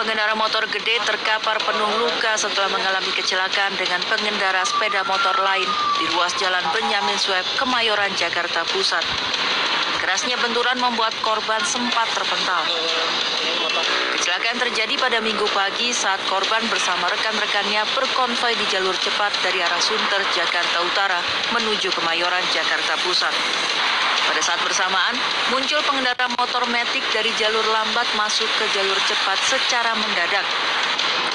pengendara motor gede terkapar penuh luka setelah mengalami kecelakaan dengan pengendara sepeda motor lain di ruas Jalan Benyamin Sueb, Kemayoran, Jakarta Pusat. Kerasnya benturan membuat korban sempat terpental. Kecelakaan terjadi pada Minggu pagi saat korban bersama rekan-rekannya berkonvoi di jalur cepat dari arah Sunter, Jakarta Utara menuju Kemayoran, Jakarta Pusat. Pada saat bersamaan, muncul pengendara motor metik dari jalur lambat masuk ke jalur cepat secara mendadak.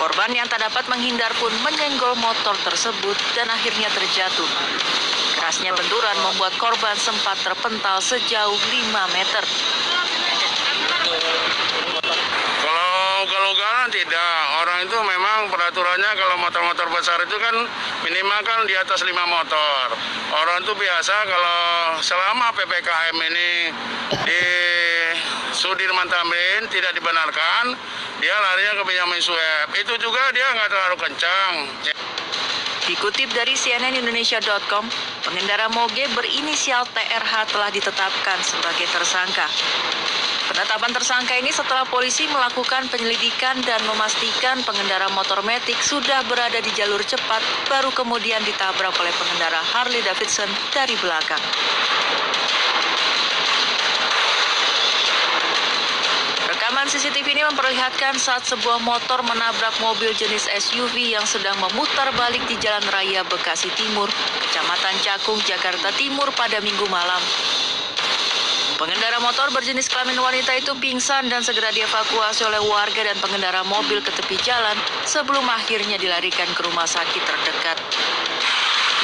Korban yang tak dapat menghindar pun menyenggol motor tersebut dan akhirnya terjatuh. Kerasnya benturan membuat korban sempat terpental sejauh 5 meter. Kalau ugalan tidak, orang itu memang peraturannya kalau motor-motor besar itu kan minimal kan di atas 5 motor. Orang itu biasa kalau selama PPKM ini di Sudirman Tamrin tidak dibenarkan, dia larinya ke Benyamin Sueb. Itu juga dia nggak terlalu kencang. Dikutip dari cnnindonesia.com, pengendara moge berinisial TRH telah ditetapkan sebagai tersangka. Penetapan tersangka ini setelah polisi melakukan penyelidikan dan memastikan pengendara motor metik sudah berada di jalur cepat, baru kemudian ditabrak oleh pengendara Harley Davidson dari belakang. Rekaman CCTV ini memperlihatkan saat sebuah motor menabrak mobil jenis SUV yang sedang memutar balik di Jalan Raya Bekasi Timur, Kecamatan Cakung, Jakarta Timur pada Minggu malam. Pengendara motor berjenis kelamin wanita itu pingsan dan segera dievakuasi oleh warga dan pengendara mobil ke tepi jalan sebelum akhirnya dilarikan ke rumah sakit terdekat.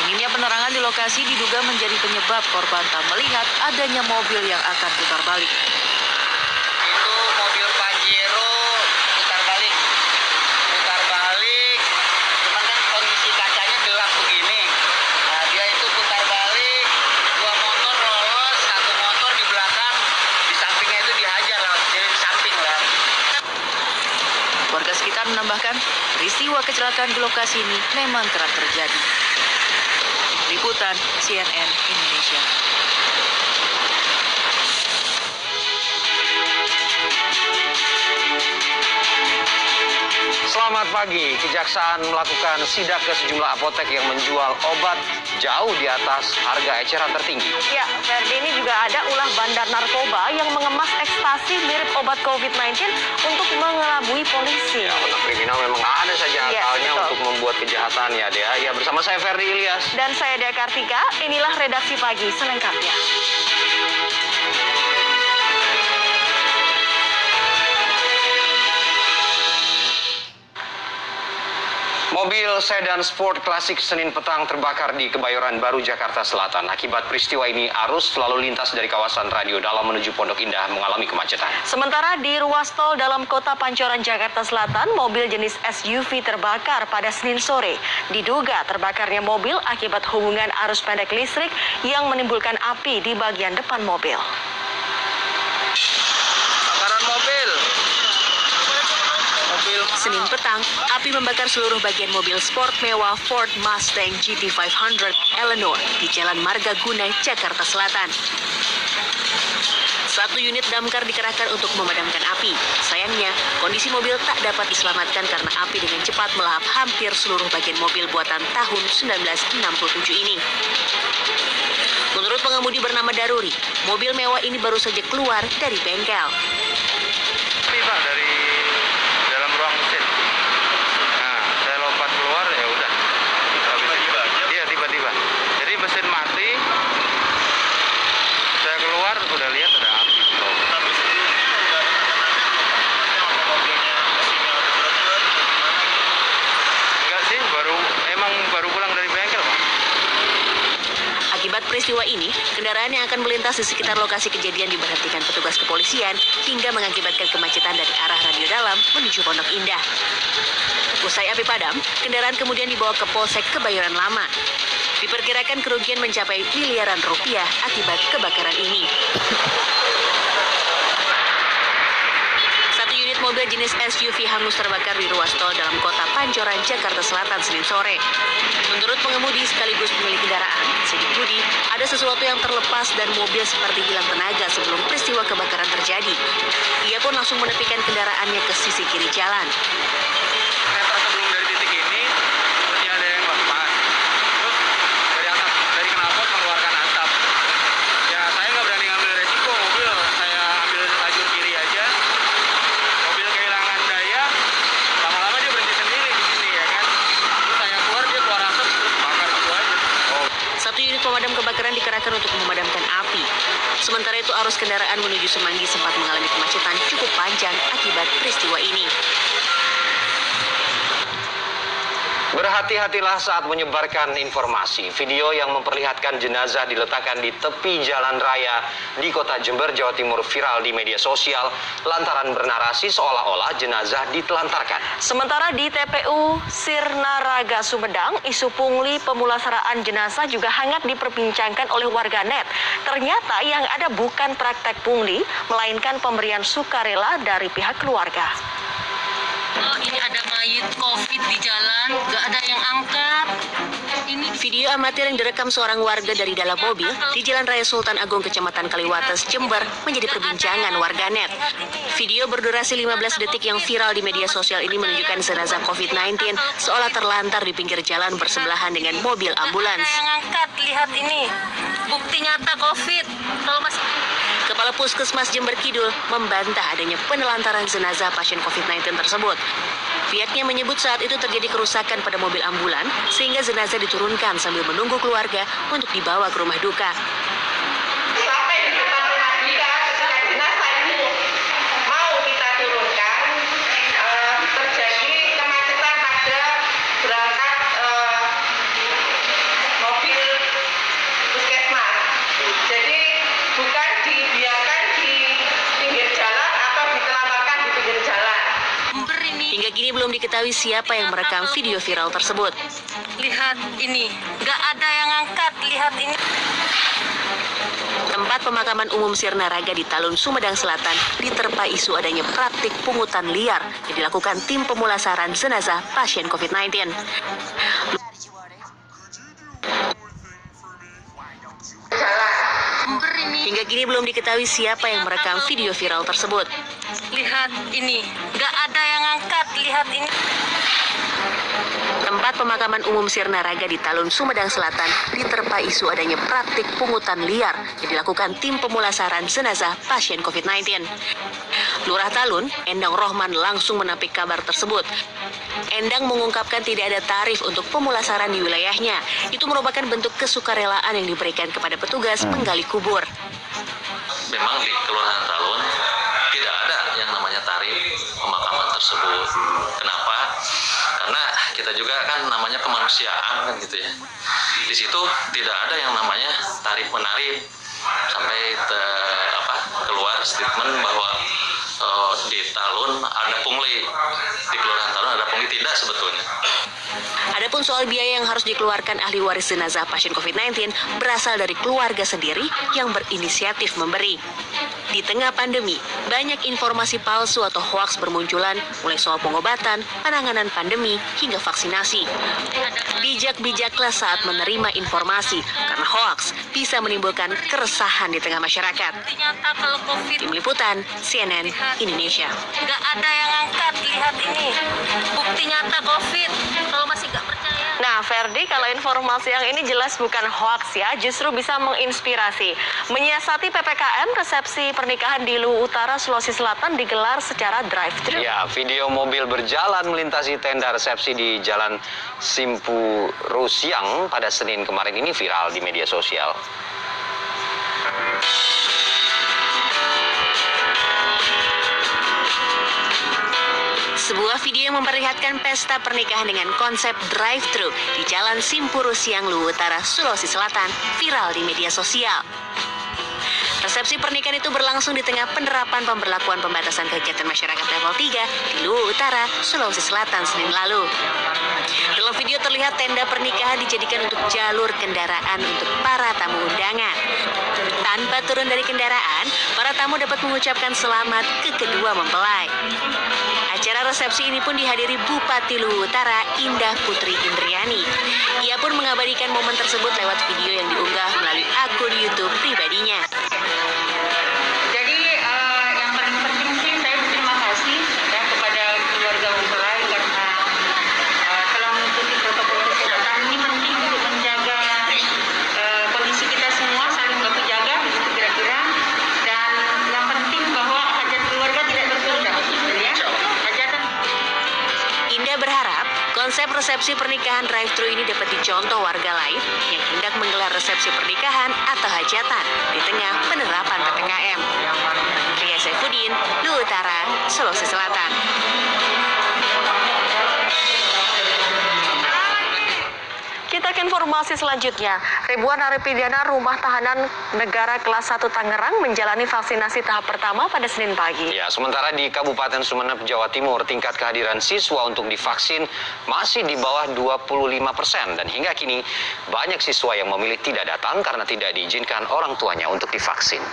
Minimnya penerangan di lokasi diduga menjadi penyebab korban tak melihat adanya mobil yang akan putar balik. Itu mobil Pajero putar balik, cuman kan kondisi kacanya gelap begini. Nah, dia itu putar balik, 2 motor lolos, 1 motor di belakang, di sampingnya itu dihajar lah, jadi di samping lah. Warga sekitar menambahkan, peristiwa kecelakaan di lokasi ini memang kerap terjadi. Liputan CNN Indonesia. Selamat pagi, Kejaksaan melakukan sidak ke sejumlah apotek yang menjual obat jauh di atas harga eceran tertinggi. Ya, Ferdi, ini juga ada ulah bandar narkoba yang mengemas ekstasi mirip obat COVID-19 untuk mengelabui polisi. Ya, otak kriminal memang ada saja akalnya untuk membuat kejahatan ya, Dea. Ya, bersama saya Ferdi Ilyas. Dan saya Dea Kartika, inilah redaksi pagi selengkapnya. Mobil sedan sport klasik Senin petang terbakar di Kebayoran Baru, Jakarta Selatan. Akibat peristiwa ini, arus lalu lintas dari kawasan Radio Dalam menuju Pondok Indah mengalami kemacetan. Sementara di ruas tol dalam kota Pancoran, Jakarta Selatan, mobil jenis SUV terbakar pada Senin sore. Diduga terbakarnya mobil akibat hubungan arus pendek listrik yang menimbulkan api di bagian depan mobil. Bakaran mobil. Senin petang, api membakar seluruh bagian mobil sport mewah Ford Mustang GT 500 Eleanor di Jalan Marga Guna, Jakarta Selatan. 1 unit damkar dikerahkan untuk memadamkan api. Sayangnya, kondisi mobil tak dapat diselamatkan karena api dengan cepat melahap hampir seluruh bagian mobil buatan tahun 1967 ini. Menurut pengemudi bernama Daruri, mobil mewah ini baru saja keluar dari bengkel. Tapi Pak, dari dalam ruang mesin. Nah, saya lompat keluar ya udah. Tiba-tiba aja? Iya, tiba-tiba. Jadi mesin mati. Saya keluar udah lihat ada api. Tapi sebelumnya udah ada tanda-tanda apa mobilnya mesinnya udah bergerak gimana? Enggak sih, emang baru pulang dari bengkel, Pak. Akibat peristiwa ini, kendaraan yang akan melintas di sekitar lokasi kejadian diberhentikan petugas kepolisian hingga mengakibatkan kemacetan dari arah Radio Dalam menuju Pondok Indah. Usai api padam, kendaraan kemudian dibawa ke Polsek Kebayoran Lama. Diperkirakan kerugian mencapai miliaran rupiah akibat kebakaran ini. 1 unit mobil mobil jenis SUV hangus terbakar di ruas tol dalam kota Pancoran, Jakarta Selatan, Senin sore. Menurut pengemudi sekaligus pemilik kendaraan, Sidik Budi, ada sesuatu yang terlepas dan mobil seperti hilang tenaga sebelum peristiwa kebakaran terjadi. Ia pun langsung menepikan kendaraannya ke sisi kiri jalan. Meter sebelum dari titik ini, seperti ada yang lepas. Terus dari atap, dari knalpot mengeluarkan asap. Ya saya nggak berani ngambil resiko, mobil saya ambil lajur kiri aja. Mobil kehilangan daya, lama-lama dia berhenti sendiri di sini ya kan. Terus saya keluar, dia keluar asap, terus bakar gitu aja. Satu unit pemadam kebakaran dikerahkan untuk memadamkan api. Sementara itu arus kendaraan menuju Semanggi sempat mengalami kemacetan cukup panjang akibat peristiwa ini. Berhati-hatilah saat menyebarkan informasi. Video yang memperlihatkan jenazah diletakkan di tepi jalan raya di kota Jember, Jawa Timur viral di media sosial lantaran bernarasi seolah-olah jenazah ditelantarkan. Sementara di TPU Sirnaraga Sumedang, isu pungli pemulasaraan jenazah juga hangat diperbincangkan oleh warganet. Ternyata yang ada bukan praktek pungli, melainkan pemberian sukarela dari pihak keluarga. Oh, ini ada mayat COVID di jalan, gak ada yang angkat. Video amatir yang direkam seorang warga dari dalam mobil di Jalan Raya Sultan Agung, Kecamatan Kaliwates, Jember menjadi perbincangan warganet. Video berdurasi 15 detik yang viral di media sosial ini menunjukkan jenazah COVID-19 seolah terlantar di pinggir jalan bersebelahan dengan mobil ambulans. Yang angkat, lihat ini, bukti nyata COVID. Kalau masih Kepala Puskesmas Jember Kidul membantah adanya penelantaran jenazah pasien COVID-19 tersebut. Pihaknya menyebut saat itu terjadi kerusakan pada mobil ambulan sehingga jenazah diturunkan sambil menunggu keluarga untuk dibawa ke rumah duka. Sampai di depan rumah duka ketika jenazah ini mau kita turunkan, terjadi kemacetan pada berangkat mobil puskesmas. Jadi bukan dibiarkan di pinggir jalan atau ditelantarkan di pinggir jalan. Hingga kini belum diketahui siapa yang merekam video viral tersebut. lihat ini, gak ada yang angkat, lihat ini. Tempat pemakaman umum Sirnaraga di Talun, Sumedang Selatan diterpa isu adanya praktik pungutan liar yang dilakukan tim pemulasaran jenazah pasien COVID-19. Hingga kini belum diketahui siapa yang merekam video viral tersebut. Lihat ini, gak ada yang angkat, lihat ini. Tempat pemakaman umum Sirnaraga di Talun, Sumedang Selatan diterpa isu adanya praktik pungutan liar yang dilakukan tim pemulasaran jenazah pasien COVID-19. Lurah Talun, Endang Rohman langsung menampik kabar tersebut. Endang mengungkapkan tidak ada tarif untuk pemulasaran di wilayahnya. Itu merupakan bentuk kesukarelaan yang diberikan kepada petugas penggali kubur. Memang di Kelurahan Talun tidak ada yang namanya tarif pemakaman tersebut. Kenapa? Karena kita juga kan namanya kemanusiaan kan gitu ya. Di situ tidak ada yang namanya tarif menarik sampai keluar statement bahwa di Talun ada pungli, di Kelurahan Talun ada pungli, tidak sebetulnya. Adapun soal biaya yang harus dikeluarkan ahli waris jenazah pasien COVID-19 berasal dari keluarga sendiri yang berinisiatif memberi. Di tengah pandemi, banyak informasi palsu atau hoaks bermunculan, mulai soal pengobatan, penanganan pandemi, hingga vaksinasi. Bijak-bijaklah saat menerima informasi, karena hoaks bisa menimbulkan keresahan di tengah masyarakat. Ternyata kalau COVID, Tim Liputan, CNN Indonesia. gak ada yang angkat, lihat ini. Bukti nyata COVID, kalau masih gak percaya. Nah, Ferdi, kalau informasi yang ini jelas bukan hoaks ya, justru bisa menginspirasi. Menyiasati PPKM, resepsi pernikahan di Luwu Utara, Sulawesi Selatan digelar secara drive-thru. Ya, video mobil berjalan melintasi tenda resepsi di Jalan Simpurusiang pada Senin kemarin ini viral di media sosial. Sebuah video yang memperlihatkan pesta pernikahan dengan konsep drive-thru di Jalan Simpurusiang, Luwu Utara, Sulawesi Selatan viral di media sosial. Resepsi pernikahan itu berlangsung di tengah penerapan pemberlakuan pembatasan kegiatan masyarakat level 3 di Luwu Utara, Sulawesi Selatan Senin lalu. Dalam video terlihat tenda pernikahan dijadikan untuk jalur kendaraan untuk para tamu undangan. Tanpa turun dari kendaraan, para tamu dapat mengucapkan selamat ke kedua mempelai. Acara resepsi ini pun dihadiri Bupati Luwu Utara Indah Putri Indriani. Ia pun mengabadikan momen tersebut lewat video yang diunggah melalui akun YouTube pribadinya. Jadi yang paling penting sih saya berterima kasih ya kepada keluarga mempelai karena telah mengikuti protokol kesehatan. Ini penting untuk menjaga kondisi kita semua saling baku jaga begitu kira-kira. Dan yang penting bahwa hajat keluarga tidak tertunda, ya. Hajatan. Indah berharap konsep resepsi pernikahan drive-thru ini dapat dicontoh warga lain yang hendak menggelar resepsi pernikahan atau hajatan di tengah penerapan PPKM. Ria Saifuddin, Luwu Utara, Sulawesi Selatan. Kita ke informasi selanjutnya. Ribuan narapidana rumah tahanan negara kelas 1 Tangerang menjalani vaksinasi tahap pertama pada Senin pagi. Ya, sementara di Kabupaten Sumeneb, Jawa Timur, tingkat kehadiran siswa untuk divaksin masih di bawah 25% dan hingga kini banyak siswa yang memilih tidak datang karena tidak diizinkan orang tuanya untuk divaksin.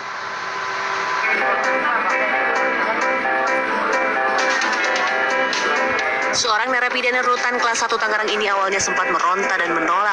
Seorang narapidana rutan kelas 1 Tangerang ini awalnya sempat meronta dan menolak